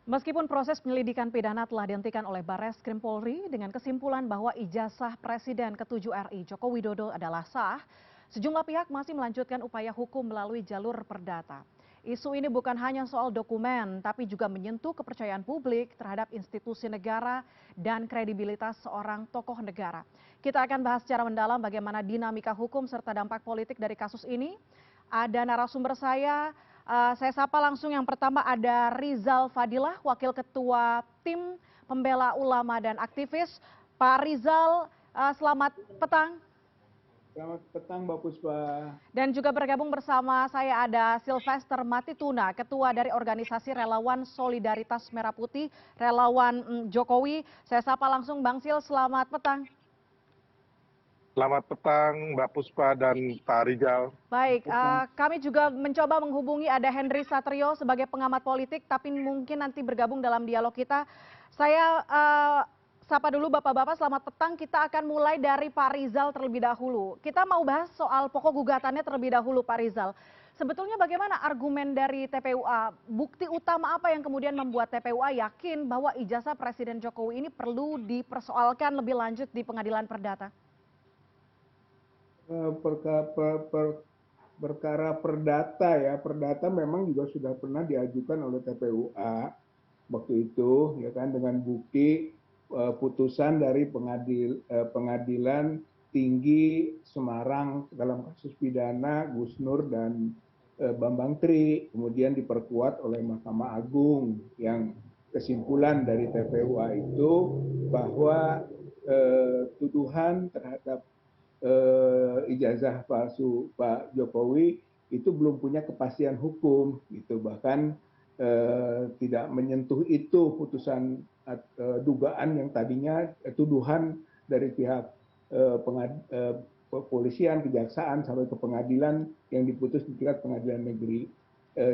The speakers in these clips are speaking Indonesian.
Meskipun proses penyelidikan pidana telah dihentikan oleh Barreskrim Polri dengan kesimpulan bahwa ijazah Presiden ke-7 RI Joko Widodo adalah sah, sejumlah pihak masih melanjutkan upaya hukum melalui jalur perdata. Isu ini bukan hanya soal dokumen, tapi juga menyentuh kepercayaan publik terhadap institusi negara dan kredibilitas seorang tokoh negara. Kita akan bahas secara mendalam bagaimana dinamika hukum serta dampak politik dari kasus ini. Ada narasumber saya sapa langsung yang pertama ada Rizal Fadilah, Wakil Ketua Tim Pembela Ulama dan Aktivis. Pak Rizal, selamat petang. Selamat petang Mbak Puspa. Dan juga bergabung bersama saya ada Sylvester Matituna, Ketua dari Organisasi Relawan Solidaritas Merah Putih, Relawan Jokowi. Saya sapa langsung Bang Sil, selamat petang. Selamat petang Mbak Puspa dan Pak Rizal. Baik, kami juga mencoba menghubungi ada Henry Satrio sebagai pengamat politik, tapi mungkin nanti bergabung dalam dialog kita. Saya sapa dulu Bapak-Bapak, selamat petang. Kita akan mulai dari Pak Rizal terlebih dahulu. Kita mau bahas soal pokok gugatannya terlebih dahulu Pak Rizal. Sebetulnya bagaimana argumen dari TPUA? Bukti utama apa yang kemudian membuat TPUA yakin bahwa ijazah Presiden Jokowi ini perlu dipersoalkan lebih lanjut di pengadilan perdata? Perkara perdata ya, perdata memang juga sudah pernah diajukan oleh TPUA waktu itu, ya kan, dengan bukti putusan dari pengadilan tinggi Semarang dalam kasus pidana Gus Nur dan Bambang Tri, kemudian diperkuat oleh Mahkamah Agung yang kesimpulan dari TPUA itu bahwa tuduhan terhadap ijazah palsu Pak Jokowi itu belum punya kepastian hukum gitu, bahkan tidak menyentuh itu putusan dugaan yang tadinya tuduhan dari pihak kepolisian, kejaksaan sampai ke pengadilan yang diputus di tingkat pengadilan negeri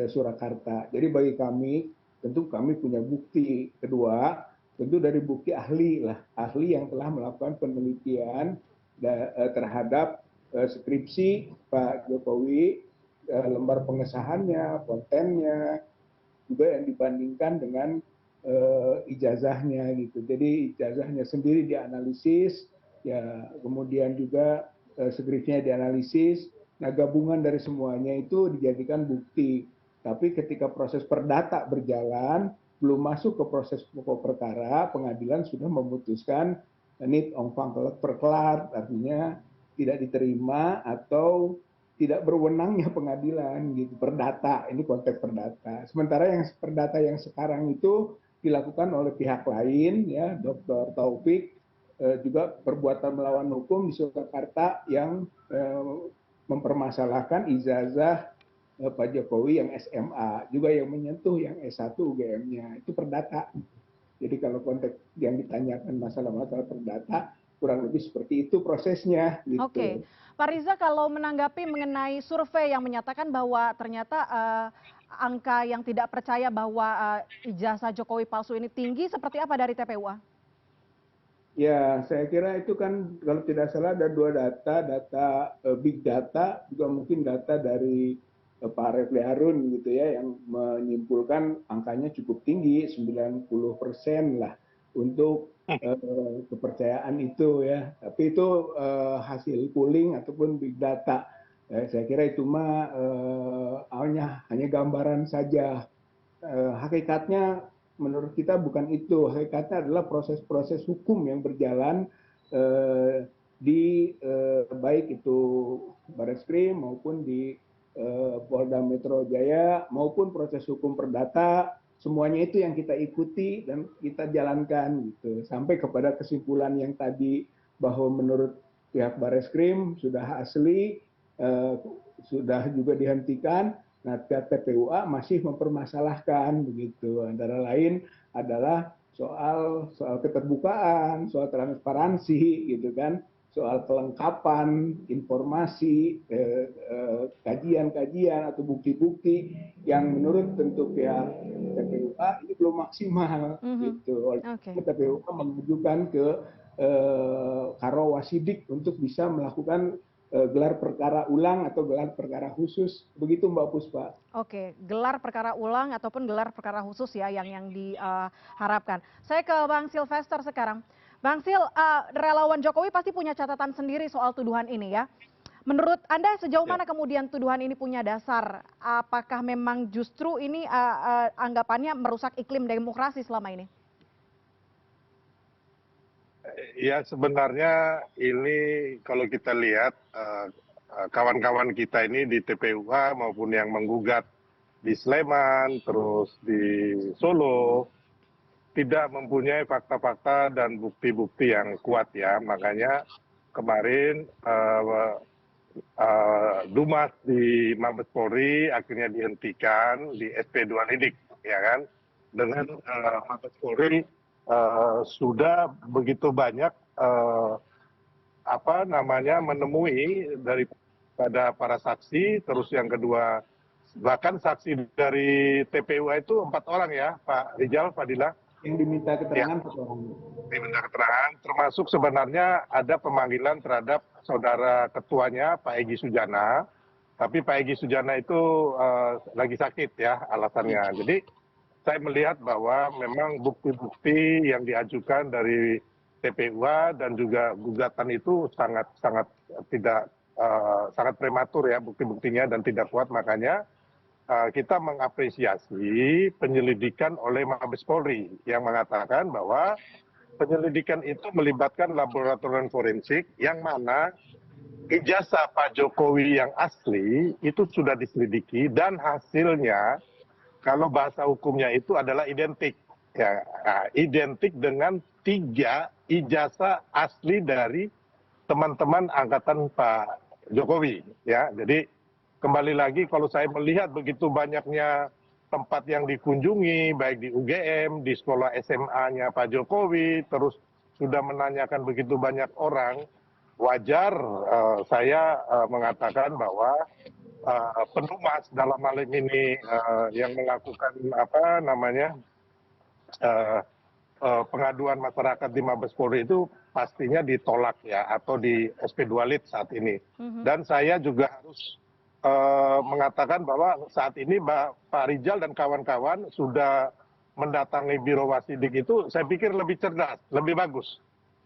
Surakarta. Jadi bagi kami tentu kami punya bukti. Kedua tentu dari bukti ahli lah, ahli yang telah melakukan penelitian terhadap skripsi Pak Jokowi, lembar pengesahannya, kontennya, juga yang dibandingkan dengan ijazahnya gitu. Jadi ijazahnya sendiri dianalisis, ya kemudian juga skripsinya dianalisis. Nah gabungan dari semuanya itu dijadikan bukti. Tapi ketika proses perdata berjalan, belum masuk ke proses pokok perkara, pengadilan sudah memutuskan ini ongfang perkelar, artinya tidak diterima atau tidak berwenangnya pengadilan gitu, perdata, ini konteks perdata. Sementara yang perdata yang sekarang itu dilakukan oleh pihak lain, ya Dr. Taufik juga perbuatan melawan hukum di Surakarta yang mempermasalahkan ijazah Pak Jokowi yang SMA, juga yang menyentuh yang S1 UGM-nya, itu perdata. Jadi kalau konteks yang ditanyakan masalah-masalah perdata, kurang lebih seperti itu prosesnya. Gitu. Oke, Pak Riza, kalau menanggapi mengenai survei yang menyatakan bahwa ternyata angka yang tidak percaya bahwa ijazah Jokowi palsu ini tinggi, seperti apa dari TPUA? Ya, saya kira itu kan kalau tidak salah ada dua data, data big data, juga mungkin data dari Pak Refli Harun gitu ya, yang menyimpulkan angkanya cukup tinggi, 90% lah untuk kepercayaan itu ya. Tapi itu hasil polling ataupun big data. Saya kira itu mah hanya gambaran saja. Hakikatnya menurut kita bukan itu. Hakikatnya adalah proses-proses hukum yang berjalan di baik itu Barreskrim maupun di Polda Metro Jaya maupun proses hukum perdata, semuanya itu yang kita ikuti dan kita jalankan gitu sampai kepada kesimpulan yang tadi bahwa menurut pihak Barreskrim sudah asli, sudah juga dihentikan. Nah, pihak TPUA masih mempermasalahkan begitu. Antara lain adalah soal keterbukaan, soal transparansi gitu kan, soal kelengkapan informasi, kajian-kajian atau bukti-bukti yang menurut tentu pihak TPUA ini belum maksimal gitu. Oleh TPUA menunjukkan ke Karo Wasidik untuk bisa melakukan gelar perkara ulang atau gelar perkara khusus. Begitu Mbak Puspa. Oke, gelar perkara ulang ataupun gelar perkara khusus ya yang diharapkan. Saya ke Bang Silvester sekarang. Bang Sil, relawan Jokowi pasti punya catatan sendiri soal tuduhan ini ya. Menurut Anda sejauh Ya. mana kemudian tuduhan ini punya dasar? Apakah memang justru ini anggapannya merusak iklim demokrasi selama ini? Ya sebenarnya ini kalau kita lihat kawan-kawan kita ini di TPUA maupun yang menggugat di Sleman, terus di Solo, tidak mempunyai fakta-fakta dan bukti-bukti yang kuat ya. Makanya kemarin Dumas di Mabes Polri akhirnya dihentikan di SP2 Lidik, ya kan? Dengan Mabes Polri sudah begitu banyak menemui daripada para saksi, terus yang kedua bahkan saksi dari TPU itu 4 orang ya, Pak Rijal, Fadila. Yang diminta keterangan Ya. orang. Diminta keterangan, termasuk sebenarnya ada pemanggilan terhadap saudara ketuanya Pak Egy Sujana, tapi Pak Egy Sujana itu lagi sakit ya alasannya. Jadi saya melihat bahwa memang bukti-bukti yang diajukan dari TPUA dan juga gugatan itu sangat prematur ya bukti-buktinya dan tidak kuat, makanya kita mengapresiasi penyelidikan oleh Mabes Polri yang mengatakan bahwa penyelidikan itu melibatkan laboratorium forensik yang mana ijazah Pak Jokowi yang asli itu sudah diselidiki dan hasilnya kalau bahasa hukumnya itu adalah identik ya, identik dengan 3 ijazah asli dari teman-teman angkatan Pak Jokowi ya. Jadi kembali lagi kalau saya melihat begitu banyaknya tempat yang dikunjungi baik di UGM, di sekolah SMA-nya Pak Jokowi, terus sudah menanyakan begitu banyak orang, wajar saya mengatakan bahwa penumas dalam hal ini yang melakukan pengaduan masyarakat di Mabes Polri itu pastinya ditolak ya atau di SP2 Lid saat ini. Dan saya juga harus mengatakan bahwa saat ini Pak Rijal dan kawan-kawan sudah mendatangi Biro Wasidik itu saya pikir lebih cerdas, lebih bagus.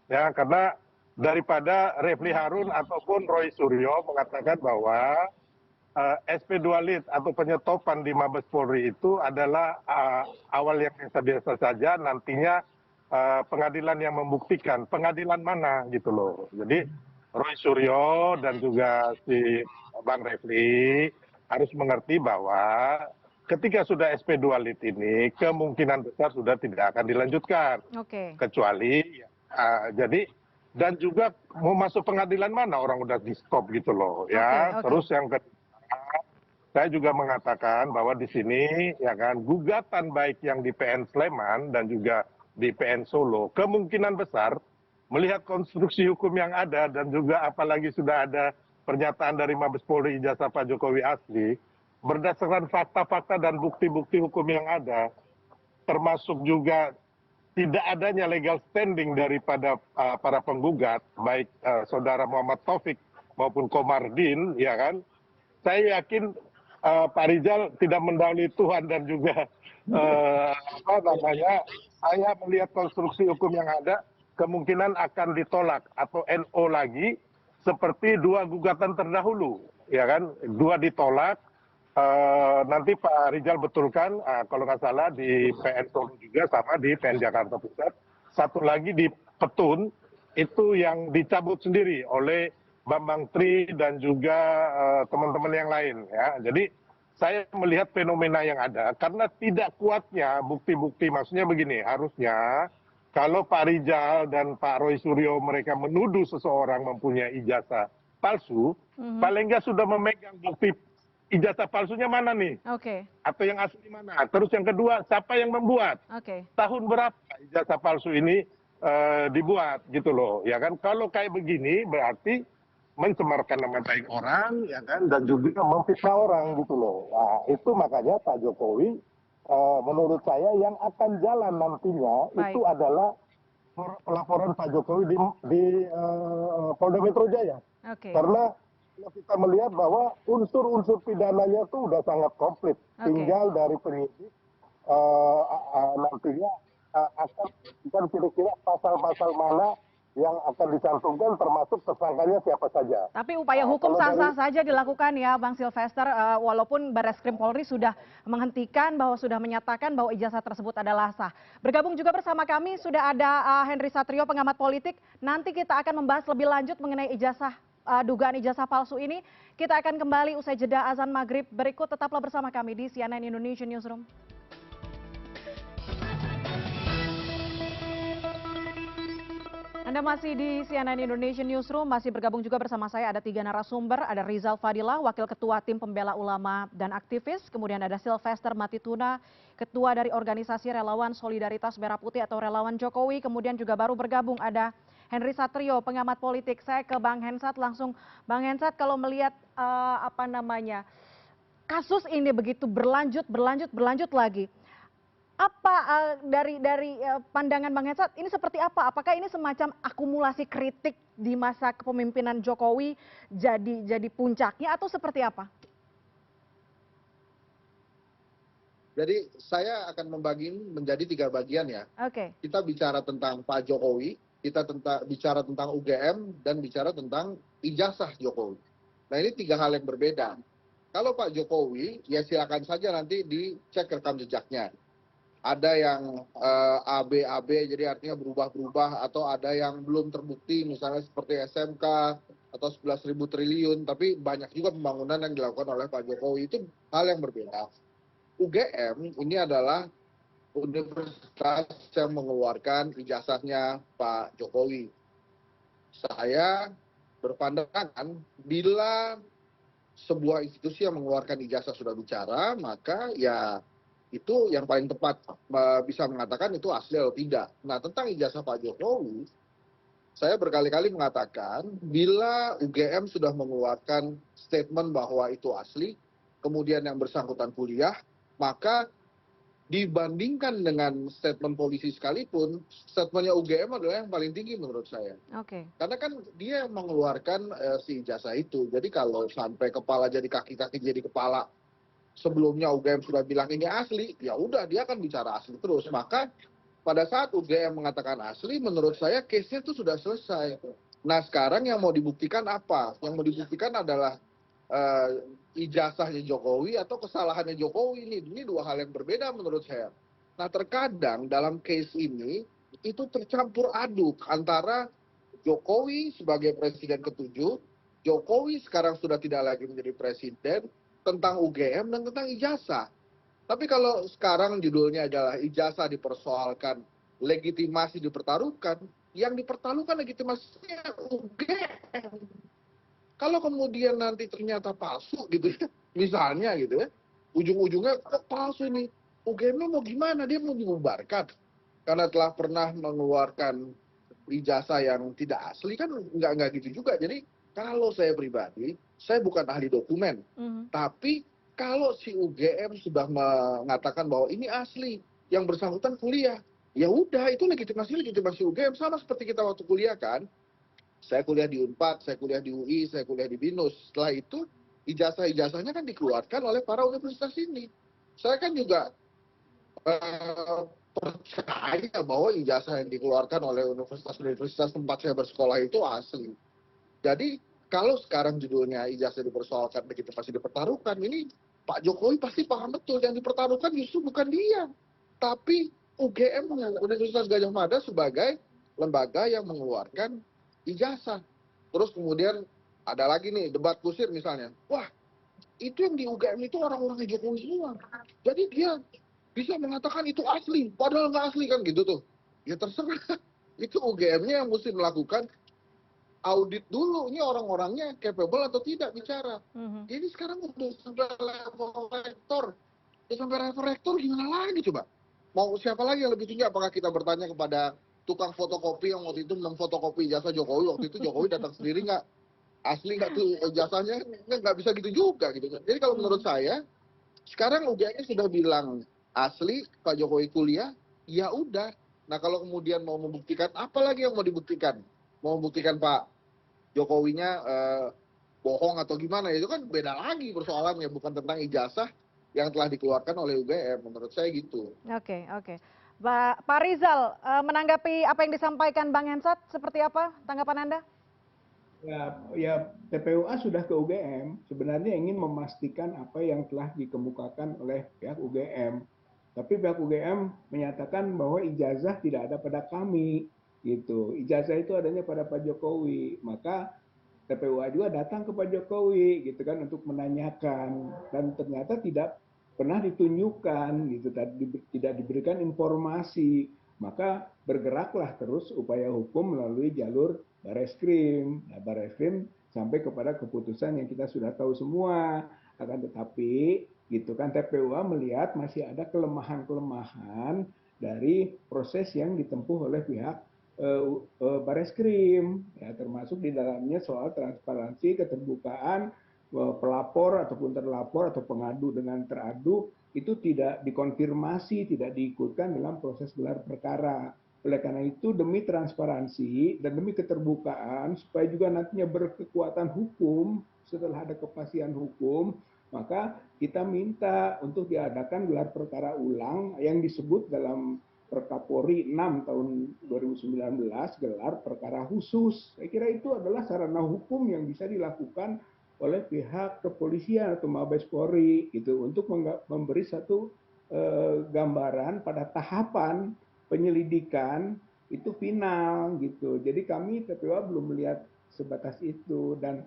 Ya, karena daripada Refli Harun ataupun Roy Suryo mengatakan bahwa SP2 Lid atau penyetopan di Mabes Polri itu adalah awal yang biasa-biasa saja, nantinya pengadilan yang membuktikan. Pengadilan mana gitu loh. Jadi Roy Suryo dan juga si Bang Refli harus mengerti bahwa ketika sudah SP2 Lid ini kemungkinan besar sudah tidak akan dilanjutkan. Kecuali jadi dan juga mau masuk pengadilan mana orang udah di stop gitu loh ya. Terus yang kedua saya juga mengatakan bahwa di sini ya kan gugatan baik yang di PN Sleman dan juga di PN Solo kemungkinan besar melihat konstruksi hukum yang ada dan juga apalagi sudah ada pernyataan dari Mabes Polri ijazah Pak Jokowi asli, berdasarkan fakta-fakta dan bukti-bukti hukum yang ada, termasuk juga tidak adanya legal standing daripada para penggugat, baik saudara Muhammad Taufik maupun Komardin, ya kan, saya yakin Pak Rijal tidak mendahului Tuhan dan juga saya melihat konstruksi hukum yang ada kemungkinan akan ditolak atau NO lagi seperti 2 gugatan terdahulu, ya kan, 2 ditolak. Nanti Pak Rijal betulkan kalau nggak salah di PN Solo juga sama di PN Jakarta Pusat. Satu lagi di Petun itu yang dicabut sendiri oleh Bambang Tri dan juga teman-teman yang lain ya. Jadi saya melihat fenomena yang ada karena tidak kuatnya bukti-bukti, maksudnya begini, harusnya kalau Pak Rijal dan Pak Roy Suryo mereka menuduh seseorang mempunyai ijazah palsu, paling nggak sudah memegang bukti ijazah palsunya mana nih? Atau yang asli mana? Terus yang kedua, siapa yang membuat? Tahun berapa ijazah palsu ini dibuat gitu loh, ya kan? Kalau kayak begini berarti mencemarkan nama baik orang, ya kan, dan juga memfitnah orang gitu loh. Nah, itu makanya Pak Jokowi, menurut saya yang akan jalan nantinya itu adalah laporan Pak Jokowi di Polda Metro Jaya. Karena kalau kita melihat bahwa unsur-unsur pidananya itu udah sangat komplit. Tinggal dari penyidik nantinya akan dan kira-kira pasal-pasal mana yang akan dicantumkan termasuk tersangkanya siapa saja. Tapi upaya hukum sah-sah saja dilakukan ya Bang Silvester, walaupun Barreskrim Polri sudah menghentikan bahwa sudah menyatakan bahwa ijazah tersebut adalah sah. Bergabung juga bersama kami sudah ada Henry Satrio, pengamat politik. Nanti kita akan membahas lebih lanjut mengenai ijazah dugaan ijazah palsu ini. Kita akan kembali usai jeda azan maghrib berikut. Tetaplah bersama kami di CNN Indonesia Newsroom. Anda masih di CNN Indonesia Newsroom, masih bergabung juga bersama saya ada 3 narasumber, ada Rizal Fadilah, Wakil Ketua Tim Pembela Ulama dan Aktivis, kemudian ada Sylvester Matituna, Ketua dari Organisasi Relawan Solidaritas Merah Putih atau Relawan Jokowi, kemudian juga baru bergabung ada Henry Satrio, pengamat politik. Saya ke Bang Hensat langsung. Bang Hensat, kalau melihat kasus ini begitu berlanjut lagi. Apa dari pandangan Bang Hensat ini seperti apa? Apakah ini semacam akumulasi kritik di masa kepemimpinan Jokowi jadi puncaknya atau seperti apa? Jadi saya akan membagi menjadi 3 bagian ya. Oke. Kita bicara tentang Pak Jokowi, kita bicara tentang UGM, dan bicara tentang ijazah Jokowi. Nah ini 3 hal yang berbeda. Kalau Pak Jokowi, ya silakan saja nanti dicek rekam jejaknya. Ada yang AB, jadi artinya berubah-berubah, atau ada yang belum terbukti, misalnya seperti SMK atau 11.000 triliun, tapi banyak juga pembangunan yang dilakukan oleh Pak Jokowi, itu hal yang berbeda. UGM ini adalah universitas yang mengeluarkan ijazahnya Pak Jokowi. Saya berpandangan bila sebuah institusi yang mengeluarkan ijazah sudah bicara, maka ya itu yang paling tepat bisa mengatakan itu asli atau tidak. Nah, tentang ijazah Pak Jokowi, saya berkali-kali mengatakan bila UGM sudah mengeluarkan statement bahwa itu asli, kemudian yang bersangkutan kuliah, maka dibandingkan dengan statement polisi sekalipun, statementnya UGM adalah yang paling tinggi menurut saya. Oke. Karena kan dia mengeluarkan si ijazah itu. Jadi kalau sampai kepala jadi kaki, kaki jadi kepala, sebelumnya UGM sudah bilang ini asli, ya udah dia akan bicara asli terus. Maka pada saat UGM mengatakan asli, menurut saya case-nya itu sudah selesai. Nah sekarang yang mau dibuktikan apa? Yang mau dibuktikan adalah ijazahnya Jokowi atau kesalahannya Jokowi. Ini 2 hal yang berbeda menurut saya. Nah terkadang dalam case ini itu tercampur aduk antara Jokowi sebagai presiden ke-7, Jokowi sekarang sudah tidak lagi menjadi presiden, tentang UGM dan tentang ijazah. Tapi kalau sekarang judulnya adalah ijazah dipersoalkan, legitimasi dipertaruhkan, yang dipertaruhkan legitimasinya UGM. Kalau kemudian nanti ternyata palsu gitu ya, misalnya gitu ya, ujung-ujungnya kok palsu ini, UGM-nya mau gimana? Dia mau dibubarkan karena telah pernah mengeluarkan ijazah yang tidak asli, kan nggak gitu juga. Jadi kalau saya pribadi, saya bukan ahli dokumen, tapi kalau si UGM sudah mengatakan bahwa ini asli, yang bersangkutan kuliah, ya udah itu legitimasi UGM, sama seperti kita waktu kuliah kan. Saya kuliah di Unpad, saya kuliah di UI, saya kuliah di BINUS. Setelah itu ijazah-ijazahnya kan dikeluarkan oleh para universitas ini. Saya kan juga percaya bahwa ijazah yang dikeluarkan oleh universitas tempat saya bersekolah itu asli. Jadi kalau sekarang judulnya ijazah dipersoalkan, legitimasi dipertaruhkan, ini Pak Jokowi pasti paham betul yang dipertaruhkan justru bukan dia, tapi UGM, Universitas Gadjah Mada, sebagai lembaga yang mengeluarkan ijazah. Terus kemudian ada lagi nih debat kusir misalnya, wah itu yang di UGM itu orang-orangnya Jokowi semua, jadi dia bisa mengatakan itu asli, padahal nggak asli kan gitu tuh. Ya terserah, itu UGM-nya yang mesti melakukan audit dulu, ini orang-orangnya capable atau tidak bicara. Ini sekarang udah sampai level rektor. Ya sampai level rektor gimana lagi coba? Mau siapa lagi yang lebih tinggi? Apakah kita bertanya kepada tukang fotokopi yang waktu itu memfotokopi ijazah Jokowi? Waktu itu Jokowi datang sendiri nggak? Asli nggak tuh ijazahnya? Nggak bisa gitu juga gitu. Jadi kalau menurut saya, sekarang UGM sudah bilang asli, Pak Jokowi kuliah, ya udah. Nah kalau kemudian mau membuktikan, apa lagi yang mau dibuktikan? Mau membuktikan Pak Jokowinya bohong atau gimana, itu kan beda lagi persoalannya, bukan tentang ijazah yang telah dikeluarkan oleh UGM, menurut saya gitu. Oke, oke. Pak Rizal, menanggapi apa yang disampaikan Bang Hensat, seperti apa tanggapan Anda? Ya, TPUA sudah ke UGM, sebenarnya ingin memastikan apa yang telah dikemukakan oleh pihak UGM. Tapi pihak UGM menyatakan bahwa ijazah tidak ada pada kami, gitu. Ijazah itu adanya pada Pak Jokowi. Maka TPUA juga datang ke Pak Jokowi, gitu kan, untuk menanyakan, dan ternyata tidak pernah ditunjukkan, gitu, tidak diberikan informasi. Maka bergeraklah terus upaya hukum melalui jalur Bareskrim. Nah, Bareskrim sampai kepada keputusan yang kita sudah tahu semua. Akan tetapi, gitu kan, TPUA melihat masih ada kelemahan-kelemahan dari proses yang ditempuh oleh pihak Bareskrim, ya, termasuk di dalamnya soal transparansi, keterbukaan, pelapor ataupun terlapor atau pengadu dengan teradu itu tidak dikonfirmasi, tidak diikutkan dalam proses gelar perkara. Oleh karena itu, demi transparansi dan demi keterbukaan, supaya juga nantinya berkekuatan hukum, setelah ada kepastian hukum, maka kita minta untuk diadakan gelar perkara ulang yang disebut dalam Perkapolri 6 tahun 2019, gelar perkara khusus. Saya kira itu adalah sarana hukum yang bisa dilakukan oleh pihak kepolisian atau Mabes Polri gitu, untuk memberi satu gambaran pada tahapan penyelidikan itu final gitu. Jadi kami TPUA belum melihat sebatas itu. Dan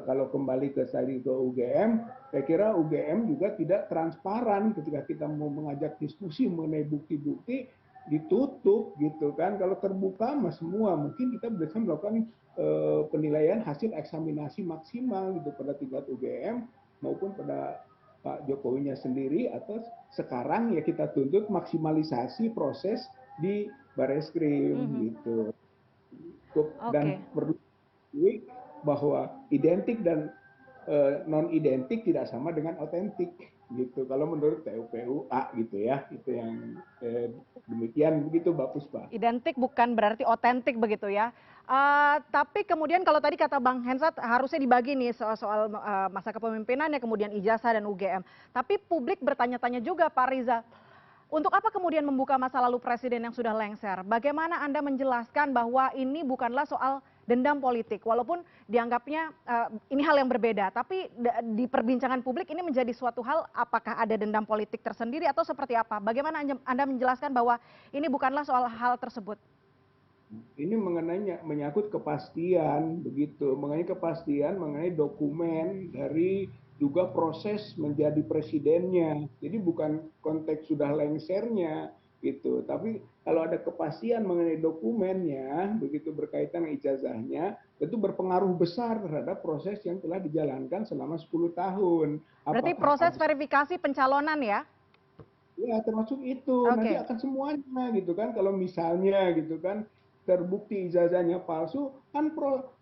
kalau kembali ke tadi ke UGM, saya kira UGM juga tidak transparan ketika kita mau mengajak diskusi mengenai bukti-bukti, ditutup gitu kan. Kalau terbuka mas semua, mungkin kita bisa melakukan penilaian hasil eksaminasi maksimal gitu pada tingkat UGM maupun pada Pak Jokowinya sendiri, atau sekarang ya kita tuntut maksimalisasi proses di Bareskrim gitu. Dan perlu bahwa identik dan non identik tidak sama dengan otentik gitu. Kalau menurut TPUA gitu ya, itu yang demikian begitu Mbak Puspa. Identik bukan berarti otentik begitu ya. Tapi kemudian kalau tadi kata Bang Hensat harusnya dibagi nih soal masa kepemimpinannya, kemudian ijazah dan UGM. Tapi publik bertanya-tanya juga Pak Rizal, untuk apa kemudian membuka masa lalu presiden yang sudah lengser? Bagaimana Anda menjelaskan bahwa ini bukanlah soal dendam politik, walaupun dianggapnya ini hal yang berbeda, tapi di perbincangan publik ini menjadi suatu hal, apakah ada dendam politik tersendiri atau seperti apa? Bagaimana Anda menjelaskan bahwa ini bukanlah soal hal tersebut? Ini menyangkut kepastian begitu, mengenai kepastian mengenai dokumen dari juga proses menjadi presidennya. Jadi bukan konteks sudah lengsernya gitu, tapi kalau ada kepastian mengenai dokumennya begitu berkaitan dengan ijazahnya, tentu berpengaruh besar terhadap proses yang telah dijalankan selama 10 tahun. Berarti proses verifikasi pencalonan ya? Ya, termasuk itu. Nanti akan semuanya gitu kan. Kalau misalnya gitu kan terbukti ijazahnya palsu, kan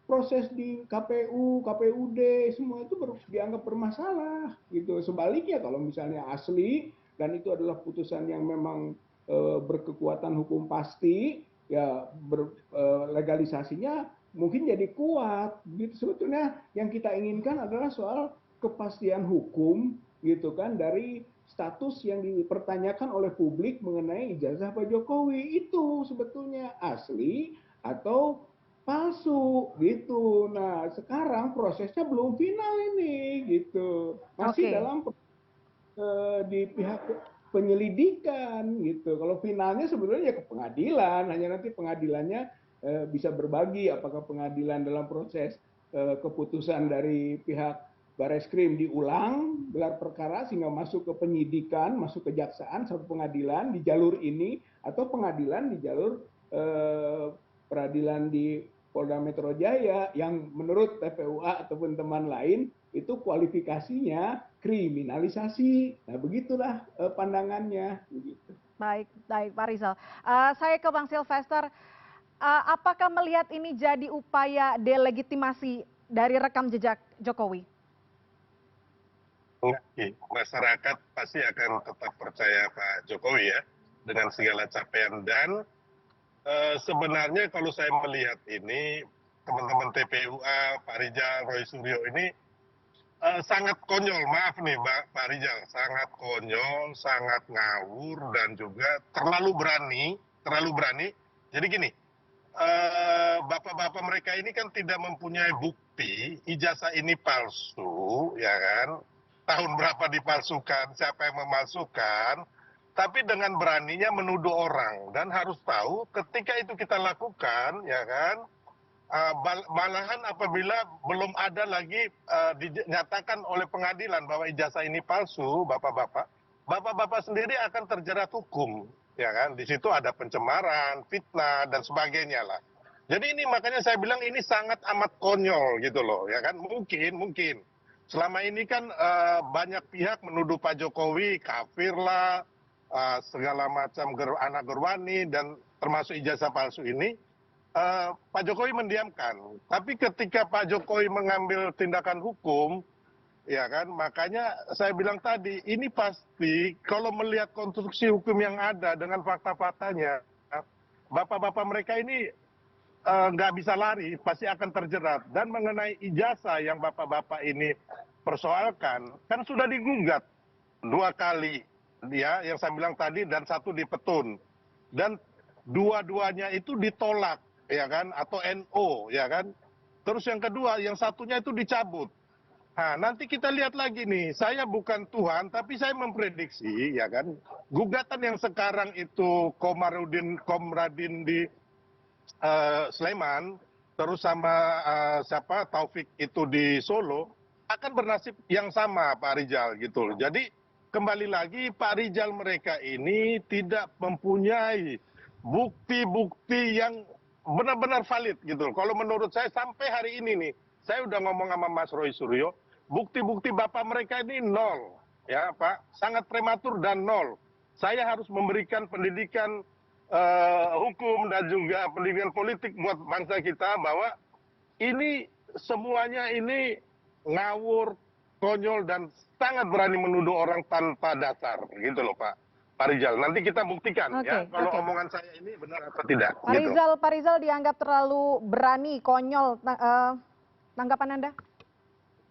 proses di KPU, KPUD semua itu dianggap bermasalah gitu. Sebaliknya kalau misalnya asli dan itu adalah putusan yang memang berkekuatan hukum pasti, ya legalisasinya mungkin jadi kuat. Gitu. Sebetulnya yang kita inginkan adalah soal kepastian hukum gitu kan, dari status yang dipertanyakan oleh publik mengenai ijazah Pak Jokowi itu sebetulnya asli atau palsu gitu. Nah, sekarang prosesnya belum final ini gitu. Masih dalam di pihak penyelidikan gitu. Kalau finalnya sebetulnya ya ke pengadilan, hanya nanti pengadilannya bisa berbagi apakah pengadilan dalam proses keputusan dari pihak Bareskrim diulang gelar perkara sehingga masuk ke penyidikan, masuk ke kejaksaan sampai pengadilan di jalur ini, atau pengadilan di jalur peradilan di Polda Metro Jaya yang menurut TPUA ataupun teman lain itu kualifikasinya kriminalisasi. Nah, begitulah pandangannya. Begitu. Baik, baik Pak Rizal. Saya ke Bang Silvester. Apakah melihat ini jadi upaya delegitimasi dari rekam jejak Jokowi? Masyarakat pasti akan tetap percaya Pak Jokowi ya dengan segala capaian, dan sebenarnya kalau saya melihat ini teman-teman TPUA, Pak Rijal, Roy Suryo ini sangat konyol, maaf nih Pak Rijal, sangat konyol, sangat ngawur dan juga terlalu berani. Jadi gini, bapak-bapak mereka ini kan tidak mempunyai bukti ijazah ini palsu, ya kan? Tahun berapa dipalsukan, siapa yang memalsukan, tapi dengan beraninya menuduh orang dan harus tahu ketika itu kita lakukan, ya kan? Malahan apabila belum ada lagi dinyatakan oleh pengadilan bahwa ijazah ini palsu, bapak-bapak sendiri akan terjerat hukum, ya kan? Di situ ada pencemaran, fitnah dan sebagainya lah. Jadi ini makanya saya bilang ini sangat amat konyol gitu loh, ya kan? Mungkin selama ini kan banyak pihak menuduh Pak Jokowi kafir lah, segala macam anak gerwani dan termasuk ijazah palsu ini. Pak Jokowi mendiamkan, tapi ketika Pak Jokowi mengambil tindakan hukum, ya kan, makanya saya bilang tadi, ini pasti kalau melihat konstruksi hukum yang ada dengan fakta-faktanya, bapak-bapak mereka ini nggak bisa lari, pasti akan terjerat. Dan mengenai ijazah yang bapak-bapak ini persoalkan, kan sudah digugat 2 kali, ya, yang saya bilang tadi, dan 1 di Petun. Dan dua-duanya itu ditolak, ya kan, atau NO, ya kan. Terus yang kedua, yang satunya itu dicabut. Nah, nanti kita lihat lagi nih, saya bukan Tuhan, tapi saya memprediksi, ya kan, gugatan yang sekarang itu Komradin di Sleman, terus sama siapa Taufik itu di Solo, akan bernasib yang sama Pak Rijal gitu loh. Jadi kembali lagi Pak Rijal mereka ini tidak mempunyai bukti-bukti yang benar-benar valid gitu loh. Kalau menurut saya sampai hari ini nih, saya udah ngomong sama Mas Roy Suryo, bukti-bukti bapak mereka ini nol, ya Pak, sangat prematur dan nol. Saya harus memberikan pendidikan hukum dan juga pendidikan politik buat bangsa kita bahwa ini semuanya ini ngawur, konyol dan sangat berani menuduh orang tanpa dasar gitu loh Pak Rijal. Nanti kita buktikan ya kalau omongan saya ini benar atau tidak. Pak Rizal dianggap terlalu berani, konyol. Tanggapan Anda?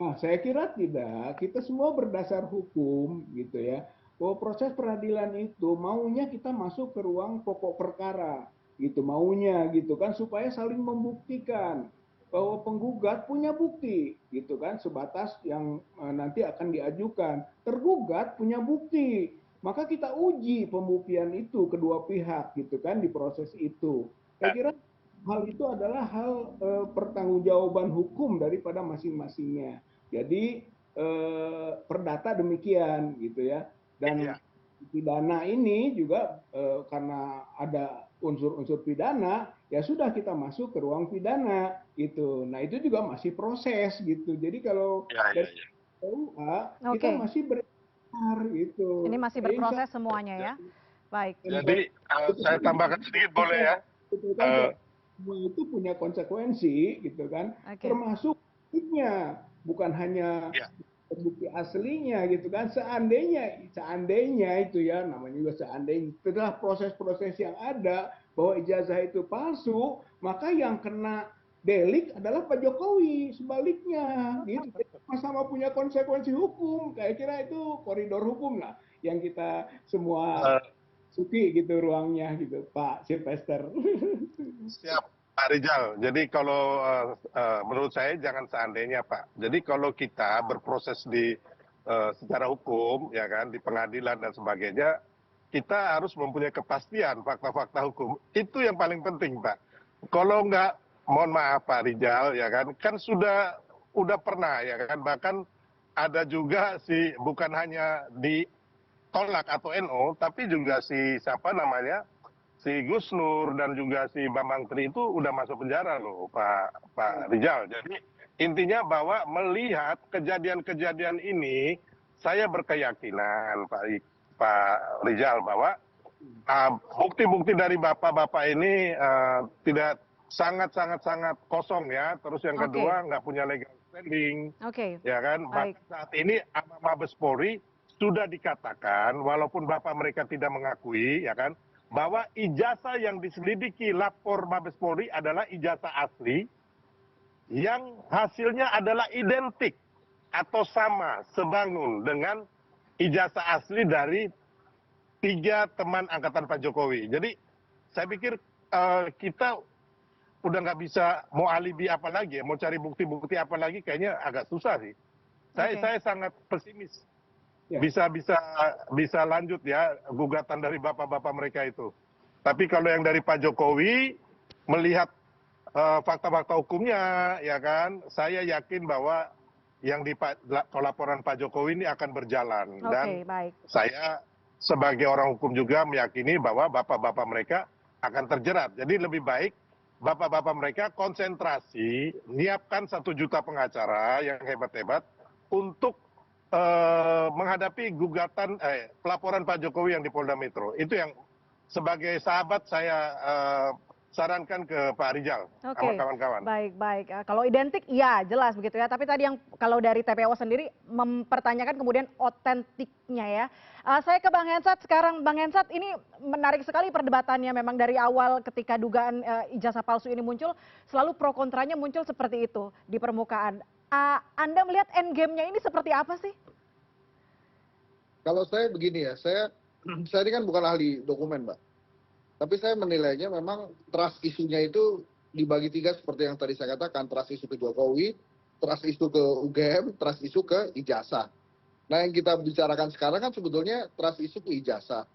Nah, saya kira tidak. Kita semua berdasar hukum gitu ya. Bahwa proses peradilan itu maunya kita masuk ke ruang pokok perkara gitu, maunya gitu kan, supaya saling membuktikan bahwa penggugat punya bukti gitu kan, sebatas yang nanti akan diajukan. Tergugat punya bukti, maka kita uji pembuktian itu kedua pihak gitu kan di proses itu. Saya kira hal itu adalah hal pertanggungjawaban hukum daripada masing-masingnya. Jadi perdata demikian gitu ya. Dan pidana ini juga karena ada unsur-unsur pidana, ya sudah kita masuk ke ruang pidana gitu. Nah itu juga masih proses gitu. Jadi kalau dari KUA kita masih beredar gitu. Ini masih berproses semuanya ya. Baik. Jadi saya tambahkan sedikit boleh ya. Semua itu punya konsekuensi gitu kan. Termasuk buktinya, bukan hanya bukti aslinya gitu kan. Seandainya itu ya, namanya juga seandainya, setelah proses-proses yang ada bahwa ijazah itu palsu, maka yang kena delik adalah Pak Jokowi, sebaliknya gitu. Sama-sama punya konsekuensi hukum. Kayak kira itu koridor hukum lah yang kita semua suki gitu ruangnya gitu, Pak Silvester. Siap Pak Rijal. Jadi kalau menurut saya jangan seandainya Pak. Jadi kalau kita berproses di secara hukum, ya kan, di pengadilan dan sebagainya, kita harus mempunyai kepastian fakta-fakta hukum. Itu yang paling penting Pak. Kalau nggak, mohon maaf Pak Rijal, ya kan sudah pernah ya kan, bahkan ada juga bukan hanya ditolak atau NO, tapi juga siapa namanya, si Gus Nur dan juga si Bambang Tri itu udah masuk penjara loh Pak Rijal. Jadi intinya bahwa melihat kejadian-kejadian ini, saya berkeyakinan Pak Rijal bahwa bukti-bukti dari bapak-bapak ini tidak sangat kosong ya. Terus yang kedua nggak punya legal standing, ya kan. Bahkan saat ini Mabes Polri sudah dikatakan, walaupun bapak mereka tidak mengakui, ya kan, bahwa ijazah yang diselidiki lapor Mabes Polri adalah ijazah asli yang hasilnya adalah identik atau sama sebangun dengan ijazah asli dari 3 teman angkatan Pak Jokowi. Jadi saya pikir kita udah nggak bisa mau alibi apa lagi ya, mau cari bukti-bukti apa lagi kayaknya agak susah sih. Saya sangat pesimis Ya. bisa lanjut ya gugatan dari bapak-bapak mereka itu. Tapi kalau yang dari Pak Jokowi melihat fakta-fakta hukumnya, ya kan, saya yakin bahwa yang di laporan Pak Jokowi ini akan berjalan. Dan baik. saya sebagai orang hukum juga meyakini bahwa bapak-bapak mereka akan terjerat. Jadi lebih baik bapak-bapak mereka konsentrasi, menyiapkan 1 juta pengacara yang hebat-hebat untuk menghadapi gugatan pelaporan Pak Jokowi yang di Polda Metro. Itu yang sebagai sahabat saya sarankan ke Pak Rizal sama kawan-kawan. Baik. Kalau identik iya jelas begitu ya. Tapi tadi yang kalau dari TPO sendiri mempertanyakan kemudian otentiknya ya. Saya ke Bang Hensat sekarang. Bang Hensat, ini menarik sekali perdebatannya. Memang dari awal ketika dugaan ijazah palsu ini muncul, selalu pro kontranya muncul seperti itu di permukaan. Anda melihat endgame-nya ini seperti apa sih? Kalau saya begini ya, saya ini kan bukan ahli dokumen, Mbak. Tapi saya menilainya memang trust isunya itu dibagi 3 seperti yang tadi saya katakan. Trust isu ke Jokowi, trust isu ke UGM, trust isu ke ijazah. Nah, yang kita bicarakan sekarang kan sebetulnya trust isu ke ijazah.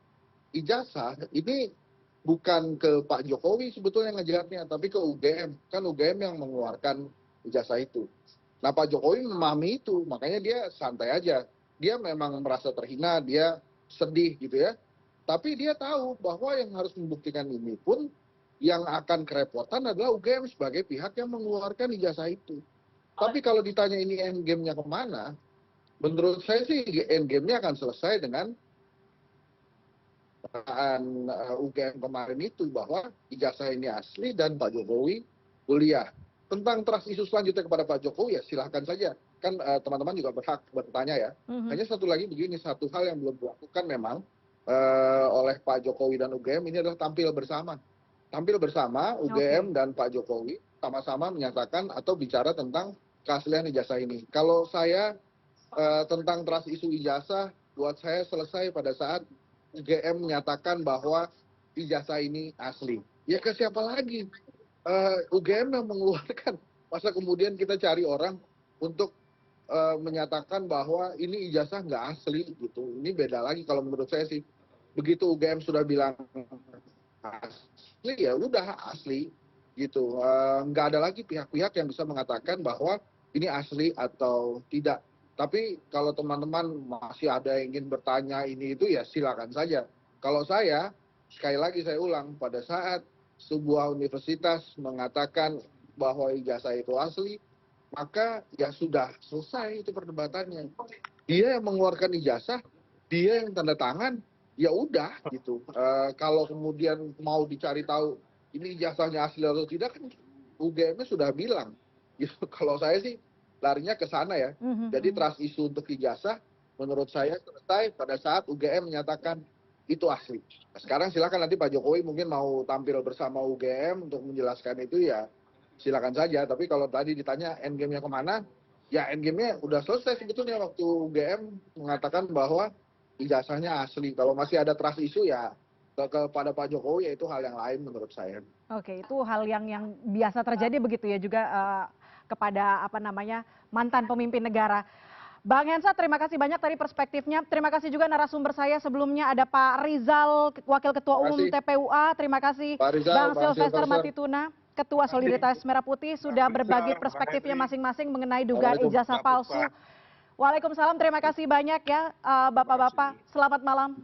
Ijazah ini bukan ke Pak Jokowi sebetulnya ngejeratnya, tapi ke UGM. Kan UGM yang mengeluarkan ijazah itu. Nah, Pak Jokowi memahami itu, makanya dia santai aja. Dia memang merasa terhina, dia sedih gitu ya. Tapi dia tahu bahwa yang harus membuktikan ini pun yang akan kerepotan adalah UGM sebagai pihak yang mengeluarkan ijazah itu. Tapi kalau ditanya ini endgame-nya kemana, menurut saya sih endgame-nya akan selesai dengan UGM kemarin itu, bahwa ijazah ini asli dan Pak Jokowi kuliah. Tentang trust isu selanjutnya kepada Pak Jokowi ya silahkan saja. Kan teman-teman juga berhak bertanya ya. Hanya satu lagi begini, satu hal yang belum dilakukan memang oleh Pak Jokowi dan UGM ini adalah tampil bersama. Tampil bersama UGM dan Pak Jokowi sama-sama menyatakan atau bicara tentang keaslian ijazah ini. Kalau saya tentang trust isu ijazah, buat saya selesai pada saat UGM menyatakan bahwa ijazah ini asli. Ya ke siapa lagi? UGM yang mengeluarkan. Masa kemudian kita cari orang untuk menyatakan bahwa ini ijazah nggak asli gitu. Ini beda lagi kalau menurut saya sih. Begitu UGM sudah bilang asli, ya udah asli gitu. Nggak ada lagi pihak-pihak yang bisa mengatakan bahwa ini asli atau tidak. Tapi kalau teman-teman masih ada yang ingin bertanya ini itu ya silakan saja. Kalau saya, sekali lagi saya ulang, pada saat sebuah universitas mengatakan bahwa ijazah itu asli, maka ya sudah selesai itu perdebatannya. Dia yang mengeluarkan ijazah, dia yang tanda tangan, ya udah gitu. Kalau kemudian mau dicari tahu ini ijazahnya asli atau tidak, kan UGM-nya sudah bilang. Gitu. Kalau saya sih larinya ke sana ya. Jadi trust isu untuk ijazah menurut saya selesai pada saat UGM menyatakan itu asli. Nah, sekarang silakan nanti Pak Jokowi mungkin mau tampil bersama UGM untuk menjelaskan itu ya silakan saja. Tapi kalau tadi ditanya endgame-nya kemana, ya endgame-nya udah selesai sebetulnya waktu UGM mengatakan bahwa ijazahnya asli. Kalau masih ada trust isu ya kepada Pak Jokowi, ya itu hal yang lain menurut saya. Oke, itu hal yang biasa terjadi begitu ya juga kepada mantan pemimpin negara. Bang Hensat, terima kasih banyak tadi perspektifnya. Terima kasih juga narasumber saya sebelumnya ada Pak Rizal, Wakil Ketua Umum TPUA. Terima kasih Bang Silvester Matituna, Ketua Solidaritas Merah Putih sudah berbagi perspektifnya masing-masing mengenai dugaan ijazah palsu. Waalaikumsalam, terima kasih banyak ya Bapak-bapak. Selamat malam.